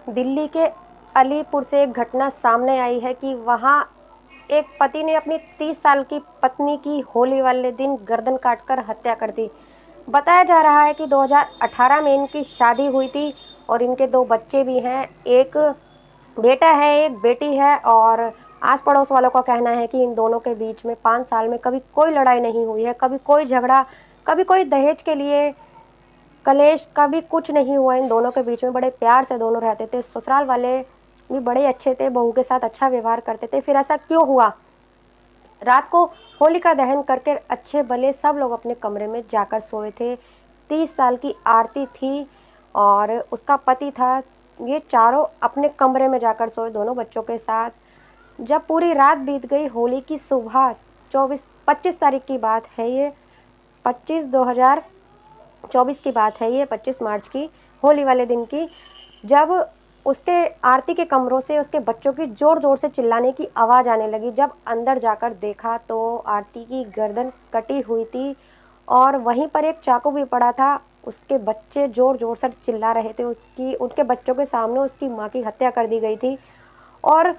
दिल्ली के अलीपुर से एक घटना सामने आई है कि वहां एक पति ने अपनी 30 साल की पत्नी की होली वाले दिन गर्दन काटकर हत्या कर दी। बताया जा रहा है कि 2018 में इनकी शादी हुई थी और इनके 2 बच्चे भी हैं। एक बेटा है, एक बेटी है और आस पड़ोस वालों का कहना है कि इन दोनों के बीच में 5 साल में कभी कोई लड़ाई नहीं हुई है, कभी कोई झगड़ा, कभी कोई दहेज के लिए कलेश, कभी कुछ नहीं हुआ इन दोनों के बीच में। बड़े प्यार से दोनों रहते थे। ससुराल वाले भी बड़े अच्छे थे, बहू के साथ अच्छा व्यवहार करते थे। फिर ऐसा क्यों हुआ? रात को होलिका दहन करके अच्छे भले सब लोग अपने कमरे में जाकर सोए थे। 30 साल की आरती थी और उसका पति था। ये चारों अपने कमरे में जाकर सोए दोनों बच्चों के साथ। जब पूरी रात बीत गई, होली की सुबह 25 तारीख की बात है ये, 25 की बात है ये, 25 मार्च की, होली वाले दिन की। जब उसके आरती के कमरों से उसके बच्चों की जोर जोर से चिल्लाने की आवाज़ आने लगी। जब अंदर जाकर देखा तो आरती की गर्दन कटी हुई थी और वहीं पर एक चाकू भी पड़ा था। उसके बच्चे जोर जोर से चिल्ला रहे थे। उनके बच्चों के सामने उसकी माँ की हत्या कर दी गई थी और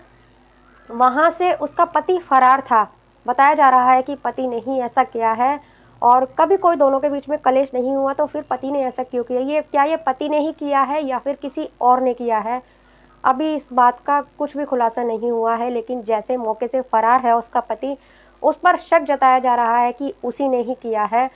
वहाँ से उसका पति फरार था। बताया जा रहा है कि पति ने ही ऐसा किया है और कभी कोई दोनों के बीच में कलेश नहीं हुआ। तो फिर पति ने ऐसा क्यों किया? ये पति ने ही किया है या फिर किसी और ने किया है? अभी इस बात का कुछ भी खुलासा नहीं हुआ है, लेकिन जैसे मौके से फरार है उसका पति, उस पर शक जताया जा रहा है कि उसी ने ही किया है।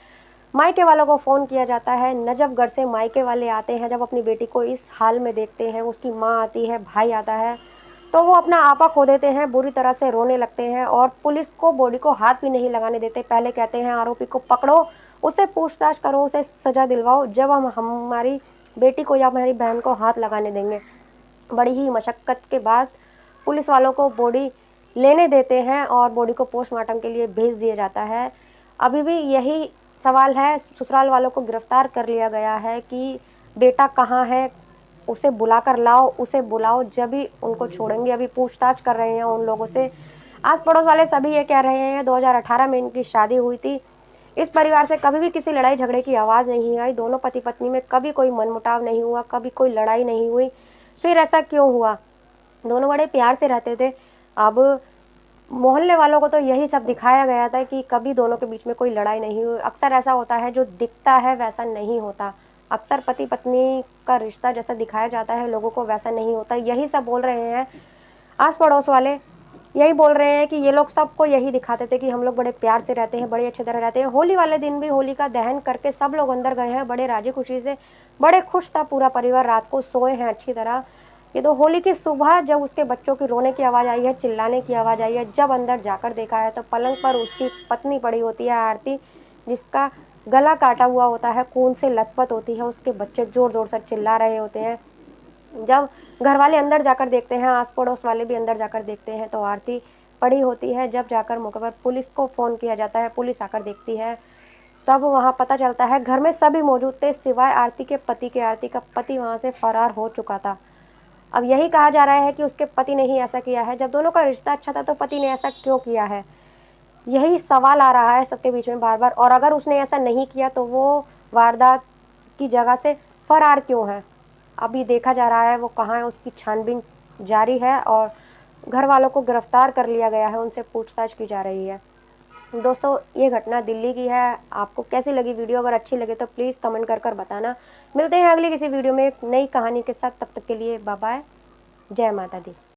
मायके वालों को फ़ोन किया जाता है। नजफगढ़ से मायके वाले आते हैं। जब अपनी बेटी को इस हाल में देखते हैं, उसकी माँ आती है, भाई आता है, तो वो अपना आपा खो देते हैं, बुरी तरह से रोने लगते हैं और पुलिस को बॉडी को हाथ भी नहीं लगाने देते। पहले कहते हैं आरोपी को पकड़ो, उससे पूछताछ करो, उसे सज़ा दिलवाओ, जब हम हमारी बेटी को या हमारी बहन को हाथ लगाने देंगे। बड़ी ही मशक्क़त के बाद पुलिस वालों को बॉडी लेने देते हैं और बॉडी को पोस्टमार्टम के लिए भेज दिया जाता है। अभी भी यही सवाल है, ससुराल वालों को गिरफ्तार कर लिया गया है कि बेटा कहाँ है, उसे बुलाकर लाओ, उसे बुलाओ, जब ही उनको छोड़ेंगे। अभी पूछताछ कर रहे हैं उन लोगों से। आस पड़ोस वाले सभी ये कह रहे हैं 2018 में इनकी शादी हुई थी। इस परिवार से कभी भी किसी लड़ाई झगड़े की आवाज़ नहीं आई। दोनों पति पत्नी में कभी कोई मनमुटाव नहीं हुआ, कभी कोई लड़ाई नहीं हुई। फिर ऐसा क्यों हुआ? दोनों बड़े प्यार से रहते थे। अब मोहल्ले वालों को तो यही सब दिखाया गया था कि कभी दोनों के बीच में कोई लड़ाई नहीं हुई। अक्सर ऐसा होता है, जो दिखता है वैसा नहीं होता। अक्सर पति पत्नी का रिश्ता जैसा दिखाया जाता है लोगों को, वैसा नहीं होता। यही सब बोल रहे हैं आस पड़ोस वाले। यही बोल रहे हैं कि ये लोग सबको यही दिखाते थे कि हम लोग बड़े प्यार से रहते हैं, बड़े अच्छी तरह रहते हैं। होली वाले दिन भी होलिका दहन करके सब लोग अंदर गए हैं बड़े राजी खुशी से। बड़े खुश था पूरा परिवार, रात को सोए हैं अच्छी तरह। ये तो होली की सुबह जब उसके बच्चों की रोने की आवाज़ आई है, चिल्लाने की आवाज़ आई है, जब अंदर जाकर देखा है तो पलंग पर उसकी पत्नी पड़ी होती है आरती, जिसका गला काटा हुआ होता है, खून से लथपथ होती है। उसके बच्चे ज़ोर ज़ोर से चिल्ला रहे होते हैं। जब घर वाले अंदर जाकर देखते हैं, आस पड़ोस वाले भी अंदर जाकर देखते हैं, तो आरती पड़ी होती है। जब जाकर मौके पर पुलिस को फ़ोन किया जाता है, पुलिस आकर देखती है, तब वहाँ पता चलता है घर में सभी मौजूद थे सिवाय आरती के पति के। आरती का पति वहाँ से फरार हो चुका था। अब यही कहा जा रहा है कि उसके पति ने ही ऐसा किया है। जब दोनों का रिश्ता अच्छा था तो पति ने ऐसा क्यों किया है? यही सवाल आ रहा है सबके बीच में बार बार। और अगर उसने ऐसा नहीं किया तो वो वारदात की जगह से फरार क्यों है? अभी देखा जा रहा है वो कहाँ है, उसकी छानबीन जारी है और घर वालों को गिरफ्तार कर लिया गया है, उनसे पूछताछ की जा रही है। दोस्तों, ये घटना दिल्ली की है। आपको कैसी लगी वीडियो? अगर अच्छी लगे तो प्लीज़ कमेंट कर बताना। मिलते हैं अगली किसी वीडियो में एक नई कहानी के साथ। तब तक के लिए बाय बाय। जय माता दी।